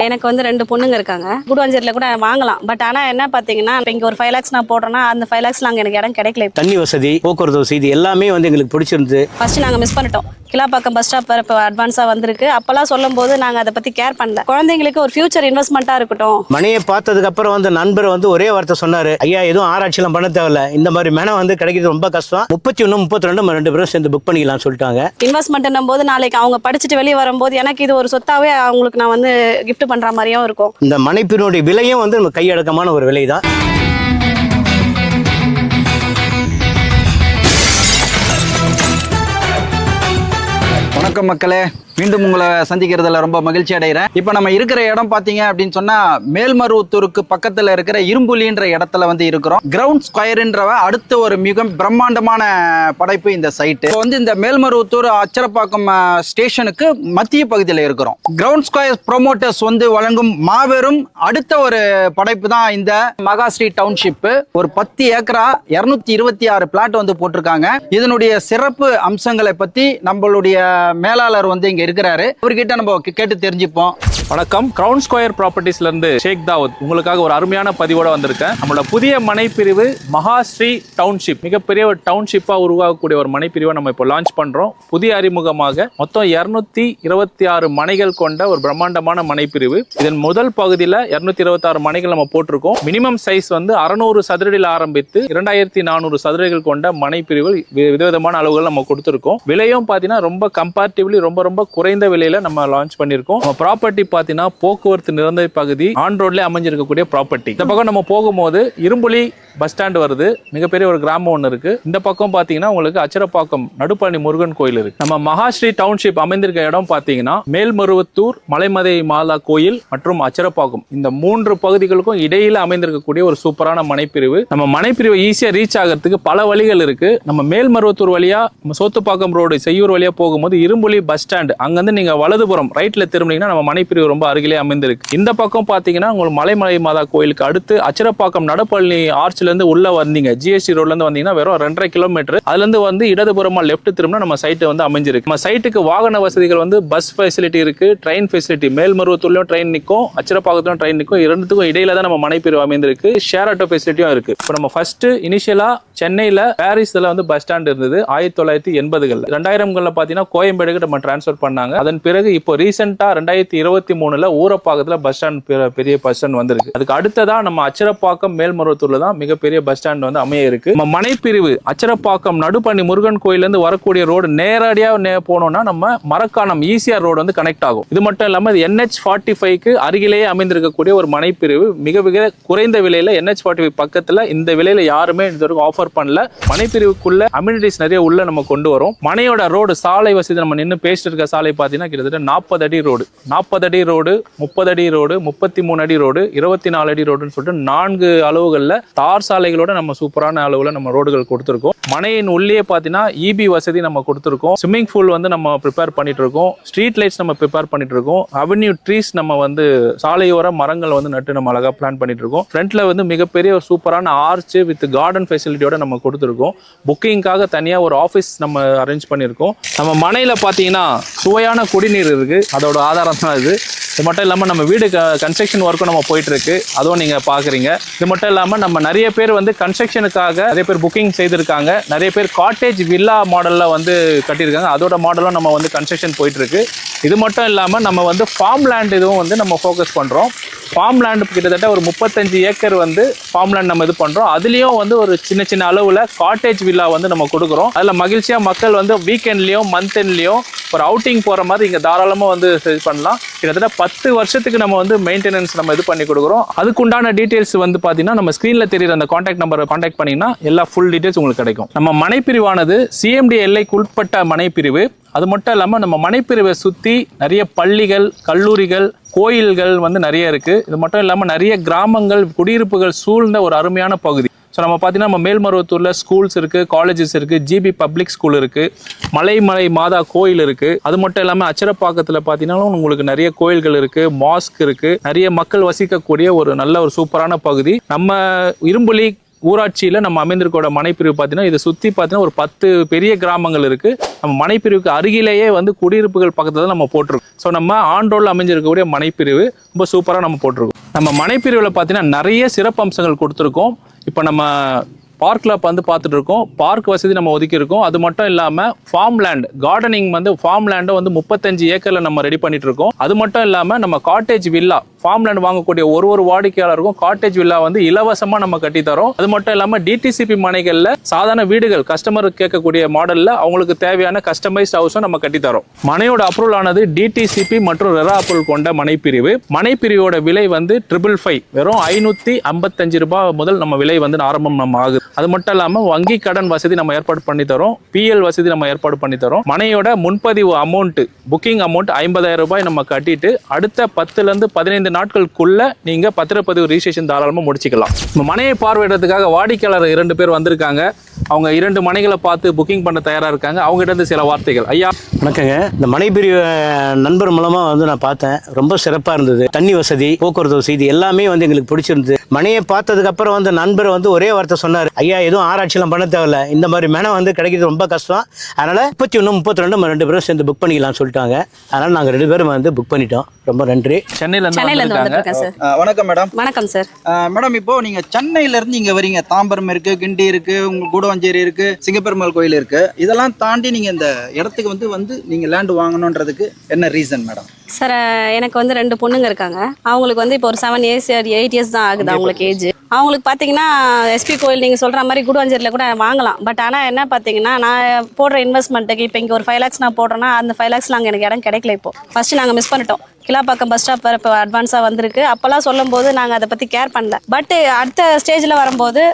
எனக்கு வந்து 2 பொண்ணுங்க இருக்காங்க. குடுவாஞ்சேரியில் கூட வாங்கலாம். பட் ஆனால் என்ன பார்த்தீங்கன்னா இப்போ இங்கே ஒரு 5 lakhs நான் போடுறேன்னா அந்த 5 lakhs அங்கே எனக்கு இடம் கிடைக்கல. தண்ணி வசதி, போக்குவரத்து வசதி இது எல்லாமே வந்து எங்களுக்கு பிடிச்சிருந்து ஃபர்ஸ்ட் நாங்கள் மிஸ் பண்ணிட்டோம். கிளாப்பாக்கம் பஸ் ஸ்டாப் இப்போ அட்வான்ஸாக வந்திருக்கு. அப்போல்லாம் சொல்லும் போது நாங்கள் அதை பற்றி கேர் பண்ணல. குழந்தைங்களுக்கு ஒரு ஃபியூச்சர் இன்வெஸ்ட்மெண்ட்டாக இருக்கட்டும். மனையை பார்த்ததுக்கு அப்புறம் வந்து நண்பர் வந்து ஒரே வார்த்தை சொன்னாரு, ஐயா எதுவும் ஆராய்ச்சியெல்லாம் பண்ண தேவையில்ல, இந்த மாதிரி மேனை வந்து கிடைக்கிறது ரொம்ப கஷ்டம், 31 32 நம்ம 2 பேரும் சேர்ந்து புக் பண்ணிக்கலாம் சொல்லிட்டாங்க. இன்வெஸ்ட்மெண்ட் போது நாளைக்கு அவங்க படிச்சுட்டு வெளியே வரும்போது எனக்கு இது ஒரு சொத்தாவே அவங்களுக்கு நான் வந்து கிஃப்ட் பண்ற மாதிரியும் இருக்கும். இந்த மனைப்பினுடைய விலையும் வந்து நம்ம கையடக்கமான ஒரு விலை தான். வணக்கம் மக்களே, மீண்டும் உங்களை சந்திக்கிறதுல ரொம்ப மகிழ்ச்சி அடைகிறேன். இப்போ நம்ம இருக்கிற இடம் பார்த்தீங்க அப்படின்னு சொன்னா மேல்மருவத்தூருக்கு பக்கத்தில் இருக்கிற இரும்புலின்ற இடத்துல வந்து இருக்கிறோம். கிரவுண்ட் ஸ்கொயர்ன்ற அடுத்த ஒரு மிக பிரம்மாண்டமான படைப்பு இந்த சைட்டு. இப்போ வந்து இந்த மேல்மருவத்தூர் அச்சரப்பாக்கம் ஸ்டேஷனுக்கு மத்திய பகுதியில் இருக்கிறோம். கிரவுண்ட் ஸ்கொயர் ப்ரொமோட்டர்ஸ் வந்து வழங்கும் மாபெரும் அடுத்த ஒரு படைப்பு தான் இந்த மகாஸ்ரீ டவுன்ஷிப். ஒரு 10 ஏக்கரா 226 பிளாட் வந்து போட்டிருக்காங்க. இதனுடைய சிறப்பு அம்சங்களை பத்தி நம்மளுடைய மேலாளர் வந்து இங்க இருக்கிறாரு. அவர்கிட்ட நம்ம கேட்டு தெரிஞ்சுப்போம். வணக்கம், கிரவுண்ட் ஸ்கொயர் ப்ராப்பர்ட்டிஸ்ல இருந்து ஷேக் தாவூத் உங்களுக்காக ஒரு அருமையான பதிவோட வந்திருக்கேன். நம்மளோட புதிய மனைப்பிரிவு மகாஸ்ரீ டவுன்ஷிப், மிகப்பெரிய ஒரு டவுன்ஷிப்பா உருவாகக்கூடிய ஒரு மனைப்பிரிவை நம்ம இப்போ லான்ச் பண்றோம். புதிய அறிமுகமாக மொத்தம் 226 மனைகள் கொண்ட ஒரு பிரம்மாண்டமான மனைப்பிரிவு. இதன் முதல் பகுதியில் 226 மனைகள் நம்ம போட்டிருக்கோம். மினிமம் சைஸ் வந்து 600 சதுரடியில் ஆரம்பித்து 2400 சதுரடிகள் கொண்ட மனைப்பிரிவு விதவிதமான அளவுகள் நம்ம கொடுத்துருக்கோம். விலையும் பார்த்தீங்கன்னா ரொம்ப கம்பேரிட்டிவ்லி ரொம்ப குறைந்த விலையில நம்ம லான்ச் பண்ணியிருக்கோம். நம்ம ப்ராப்பர்ட்டி பார்த்தீங்கன்னா போக்குவரத்து நிறைந்த பகுதி, ஆன் ரோட்ல அமைஞ்சிருக்கக்கூடிய ப்ராப்பர்ட்டி. இந்த பக்கம் நம்ம போகும்போது இரும்புலி பஸ் ஸ்டாண்ட் வருது, மிகப்பெரிய ஒரு கிராமம் ஒன்று இருக்கு. இந்த பக்கம் பார்த்தீங்கன்னா உங்களுக்கு அச்சரப்பாக்கம் நடுப்பழனி முருகன் கோயில் இருக்கு. நம்ம மகாஸ்ரீ டவுன்ஷிப் அமைந்திருக்க இடம் பார்த்தீங்கன்னா மேல்மருவத்தூர், மலைமதை மாதா கோயில் மற்றும் அச்சரப்பாக்கம் இந்த 3 பகுதிகளுக்கும் இடையில அமைந்திருக்கக்கூடிய ஒரு சூப்பரான மனைப்பிரிவு. நம்ம மனைப்பிரிவு ஈஸியா ரீச் ஆகிறதுக்கு பல வழிகள் இருக்கு. நம்ம மேல்மருவத்தூர் வழியா சோத்துப்பாக்கம் ரோடு செய்யூர் வழியா போகும்போது இரும்புலி பஸ் ஸ்டாண்ட் அங்கிருந்து நீங்க வலதுபுறம் ரைட்ல திரும்பினீங்கன்னா நம்ம மனைப்பிரிவு ரொம்ப அருகிலே அமைந்திருக்கு. இந்த பக்கம் பாத்தீங்கன்னா உங்களுக்கு மலைமலை மாதா கோயிலுக்கு அடுத்து அச்சரப்பாக்கம் நடுப்பழனி ஆர்ச்ல இருந்து உள்ள வந்தீங்க, ஜிஎஸ்டி ரோட்ல இருந்து வந்தீங்கன்னா வெறும் 2.5 கிலோமீட்டர். அதுல இருந்து வந்து இடதுபுறமா லெஃப்ட் திரும்பினா நம்ம சைட் வந்து அமைஞ்சிருக்கு. நம்ம சைட்டுக்கு வாகன வசதிகள் வந்து பஸ் ஃபெசிலிட்டி இருக்கு, ட்ரெயின் ஃபெசிலிட்டி. மேல்மருவத்தூர்லயும் ட்ரெயின் நிற்கும், அச்சரப்பாக்கத்திலும் ட்ரெயின் நிற்கும். இரண்டுத்துக்கும் இடையில தான் நம்ம மனைப்பிரிவு அமைந்திருக்கு. ஷேர் ஆட்டோ ஃபெசிலிட்டியும் இருக்கு. இப்போ நம்ம ஃபர்ஸ்ட் இனிஷியலா சென்னையில பாரிஸ்ல வந்து பஸ் ஸ்டாண்ட் இருந்தது 1980கள். 2000களில் பாத்தீங்கன்னா கோயம்பேடுக்கு நம்ம டிரான்ஸ்பர் பண்ணாங்க. அதன் பிறகு இப்போ ரீசெண்டா 2023ல ஊரப்பாக்கத்துல பஸ் ஸ்டாண்ட், பெரிய பஸ் ஸ்டாண்ட் வந்திருக்கு. அதுக்கு அடுத்ததா நம்ம அச்சரப்பாக்கம் மேல்மருவத்தூர்ல தான் மிகப்பெரிய பஸ் ஸ்டாண்ட் வந்து அமைய இருக்கு. நம்ம மனைப்பிரிவு அச்சரப்பாக்கம் நடுப்பழனி முருகன் கோயில இருந்து வரக்கூடிய ரோடு நேரடியா போனோம்னா நம்ம மரக்காணம் ஈசிஆர் ரோடு வந்து கனெக்ட் ஆகும். இது மட்டும் இல்லாம NH45க்கு அருகிலேயே அமைந்திருக்கக்கூடிய ஒரு மனைப்பிரிவு. மிக குறைந்த விலையில NH45 பக்கத்துல இந்த விலையில யாருமே இதுவரைக்கும் ஆஃபர் பண்ணல. மனைப்பிரிவுக்குள்ள அம்யூனிட்டிஸ் நிறைய உள்ள நம்ம கொண்டு வரோம். மனையோட ரோடு சாலை வசதி நம்ம நின்று பேசிட்டு இருக்க சாலை பாத்தீங்கன்னா கிட்டத்தட்ட 40 அடி ரோடு, 40 அடி ரோடு, 30 அடி ரோடு, 33 அடி ரோடு, 24 அடி ரோடுன்னு சொல்லிட்டு 4 அளவுகள்ல தார் சாலைகளோட நம்ம சூப்பரான அளவுல நம்ம ரோடுகள் கொடுத்துருக்கோம். மனையின் உள்ளே பாத்தீங்கன்னா EB வசதி நம்ம கொடுத்துருக்கோம். ஸ்விம்மிங் பூல் வந்து நம்ம ப்ரிப்பேர் பண்ணிட்டு இருக்கோம். ஸ்ட்ரீட் லைட்ஸ் நம்ம ப்ரிப்பேர் பண்ணிட்டு இருக்கோம். அவென்யூ ட்ரீஸ் நம்ம வந்து சாலையோர மரங்கள் வந்து நட்டு நம்ம அழகா பிளான் பண்ணிட்டு இருக்கோம். ஃப்ரண்ட்ல வந்து மிகப்பெரிய ஒரு சூப்பரான ஆர்ச் வித் கார்டன் ஃபெசிலிட்டியோட நம்ம கொடுத்துருக்கோம். புக்கிங்காக தனியா ஒரு ஆஃபீஸ் நம்ம அரேஞ்ச் பண்ணியிருக்கோம். நம்ம மனையில பாத்தீங்கன்னா சுவையான குடிநீர் இருக்கு, அதோட ஆதாரம் தான் இது. இது மட்டும் இல்லாமல் நம்ம வீடு கன்ஸ்ட்ரக்ஷன் ஒர்க்கும் நம்ம போயிட்டு இருக்கு, அதுவும் நீங்க பாக்குறீங்க. இது மட்டும் இல்லாமல் நம்ம நிறைய பேர் வந்து கன்ஸ்ட்ரக்ஷனுக்காக நிறைய பேர் புக்கிங் செய்திருக்காங்க. நிறைய பேர் காட்டேஜ் வில்லா மாடல்ல வந்து கட்டியிருக்காங்க, அதோட மாடலும் நம்ம வந்து கன்ஸ்ட்ரக்ஷன் போயிட்டு இருக்கு. இது மட்டும் இல்லாமல் நம்ம வந்து ஃபார்ம் லேண்ட் இதுவும் வந்து நம்ம ஃபோக்கஸ் பண்றோம். ஃபார்ம் லேண்ட் கிட்டத்தட்ட ஒரு 35 ஏக்கர் வந்து ஃபார்ம் லேண்ட் நம்ம இது பண்றோம். அதுலயும் வந்து ஒரு சின்ன அளவுல காட்டேஜ் வில்லா வந்து நம்ம கொடுக்குறோம். அதுல மகிழ்ச்சியா மக்கள் வந்து வீக்கெண்ட்லயும் மந்த் எண்ட்லயும் ஒரு அவுட்டிங் போற மாதிரி இங்க தாராளமா வந்து இது பண்ணலாம். கிட்டத்தட்ட 10 வருஷத்துக்கு நம்ம வந்து மெயின்டெனன்ஸ் நம்ம இது பண்ணி கொடுக்குறோம். அதுக்குண்டான டீடைல்ஸ் வந்து பாத்தீங்கன்னா நம்ம ஸ்கிரீன்ல தெரியுற அந்த கான்டாக்ட் நம்பரை கான்டாக்ட் பண்ணீங்கன்னா எல்லா ஃபுல் டீடைல்ஸ் உங்களுக்கு கிடைக்கும். நம்ம மனைப்பிரிவானது CMD எல்லைக்கு உட்பட்ட மனைப்பிரிவு. அது மட்டும் இல்லாமல் நம்ம மனைப்பிரிவை சுற்றி நிறைய பள்ளிகள், கல்லூரிகள், கோயில்கள் வந்து நிறைய இருக்கு. இது மட்டும் இல்லாமல் நிறைய கிராமங்கள், குடியிருப்புகள் சூழ்ந்த ஒரு அருமையான பகுதி. ஸோ நம்ம பார்த்தீங்கன்னா நம்ம மேல்மருவத்தூரில் ஸ்கூல்ஸ் இருக்குது, காலேஜஸ் இருக்குது, GB பப்ளிக் ஸ்கூல் இருக்குது, மலை மாதா கோயில் இருக்குது. அது மட்டும் இல்லாமல் அச்சரப்பாக்கத்தில் பார்த்தீங்கன்னா உங்களுக்கு நிறைய கோயில்கள் இருக்குது, மாஸ்க் இருக்குது, நிறைய மக்கள் வசிக்கக்கூடிய ஒரு நல்ல ஒரு சூப்பரான பகுதி. நம்ம இரும்புலி ஊராட்சியில் நம்ம அமைந்திருக்கோட மனைப்பிரிவு பார்த்தீங்கன்னா இதை சுற்றி பார்த்தீங்கன்னா ஒரு 10 பெரிய கிராமங்கள் இருக்குது. நம்ம மனைப்பிரிவுக்கு அருகிலேயே வந்து குடியிருப்புகள் பக்கத்தில் நம்ம போட்டிருக்கோம். ஸோ நம்ம ஆன் ரோடில் அமைஞ்சிருக்கக்கூடிய மனைப்பிரிவு ரொம்ப சூப்பராக நம்ம போட்டிருக்கோம். நம்ம மனைப்பிரிவில் பார்த்தீங்கன்னா நிறைய சிறப்பு அம்சங்கள் கொடுத்துருக்கோம். இப்போ நம்ம பார்க்கில் வந்து பார்த்துட்டு இருக்கோம். பார்க் வசதி நம்ம ஒதுக்கி இருக்கோம். அது மட்டும் இல்லாமல் ஃபார்ம் லேண்ட் கார்டனிங் வந்து ஃபார்ம் லேண்டை வந்து 35 ஏக்கரில் நம்ம ரெடி பண்ணிட்டு இருக்கோம். அது மட்டும் இல்லாமல் நம்ம காட்டேஜ் வில்லா ஃபார்ம் லேண்ட் வாங்கக்கூடிய ஒரு வாடிக்கையாளருக்கும் காட்டேஜ் வில்லா வந்து இலவசமாக நம்ம கட்டி தரோம். அது மட்டும் இல்லாமல் டிடிசிபி மனைகளில் சாதாரண வீடுகள் கஸ்டமர் கேட்கக்கூடிய மாடலில் அவங்களுக்கு தேவையான கஸ்டமைஸ்ட் ஹவுஸும் நம்ம கட்டி தரோம். மனையோட அப்ரூவல் ஆனது டிடிசிபி மற்றும் ரெரா அப்ரூவல் கொண்ட மனைப்பிரிவு. மனைப்பிரிவோட விலை வந்து 555 வெறும் 555 ரூபாய் முதல் நம்ம விலை வந்து ஆரம்பம் நம்ம ஆகுது. அது மட்டும் இல்லாமல் வங்கி கடன் வசதி நம்ம ஏற்பாடு பண்ணி தரோம். பிஎல் வசதி நம்ம ஏற்பாடு பண்ணி தரோம். மனையோட முன்பதிவு அமௌண்ட் புக்கிங் அமௌண்ட் 50,000 ரூபாய் நம்ம கட்டிட்டு அடுத்த 10லேருந்து 15 நாட்களுக்குள்ள நீங்க பத்திரப்பதிவு ரிஜிஸ்ட்ரேஷன் தாராளமாக முடிச்சுக்கலாம். நம்ம மனையை பார்வையிடறதுக்காக வாடிக்கையாளர் 2 பேர் வந்திருக்காங்க. அவங்க 2 மனைகளை பார்த்து புக்கிங் பண்ண தயாரா இருக்காங்க. அவங்க கிட்ட இருந்து சில வார்த்தைகள். ஐயா வணக்கங்க. இந்த மனைப்பிரிவு நண்பர் மூலமா வந்து நான் பார்த்தேன். ரொம்ப சிறப்பா இருந்தது. தண்ணி வசதி, போக்குவரத்து வசதி எல்லாமே வந்து எங்களுக்கு பிடிச்சிருந்தது. மனையை பார்த்ததுக்கு அப்புறம் வந்து நண்பர் வந்து ஒரே வார்த்தை சொன்னார், ஐயா எதுவும் ஆராய்ச்சியெல்லாம் பண்ண தேவையில்ல, இந்த மாதிரி மனை வந்து கிடைக்கிறது ரொம்ப கஷ்டம், அதனால 31, 32 நம்ம 2 பேரும் சேர்ந்து புக் பண்ணிக்கலாம்னு சொல்லிட்டாங்க. அதனால நாங்கள் 2 பேரும் வந்து புக் பண்ணிட்டோம். ரொம்ப நன்றி. சென்னையில இருந்து வந்திருக்கேன் சார். வணக்கம் மேடம். வணக்கம் சார். மேடம், இப்போ நீங்க சென்னையில இருந்து இங்க வரீங்க. தாம்பரம் இருக்கு, கிண்டி இருக்கு, உங்க கூடவஞ்சேரி இருக்கு, சிங்கப்பெருமாள் கோயில் இருக்கு. இதெல்லாம் தாண்டி நீங்க இந்த இடத்துக்கு வந்து நீங்க லேண்ட் வாங்கணுன்றதுக்கு என்ன ரீசன் மேடம்? சார் எனக்கு வந்து 2 பொண்ணுங்க இருக்காங்க. அவங்களுக்கு வந்து இப்போ ஒரு 7 இயர்ஸ் 8 இயர்ஸ் தான் ஆகுது அவங்களுக்கு ஏஜ். அவங்களுக்கு பார்த்தீங்கன்னா எஸ்பி கோயில் நீங்கள் சொல்கிற மாதிரி கூடுவாஞ்சேரியில் கூட வாங்கலாம். பட் ஆனால் என்ன பார்த்தீங்கன்னா நான் போடுற இன்வெஸ்ட்மெண்ட்டுக்கு இப்போ இங்கே ஒரு 5 lakhs நான் போடுறேன்னா அந்த 5 lakhs நாங்கள் எனக்கு இடம் கிடைக்கல. இப்போ ஃபஸ்ட்டு நாங்கள் மிஸ் பண்ணிட்டோம். கிளாப்பாக்கம் பஸ் ஸ்டாப் இப்போ அட்வான்ஸாக வந்திருக்கு. அப்போல்லாம் சொல்லும்போது நாங்கள் அதை பற்றி கேர் பண்ணல. பட் அடுத்த ஸ்டேஜில் வரும்போது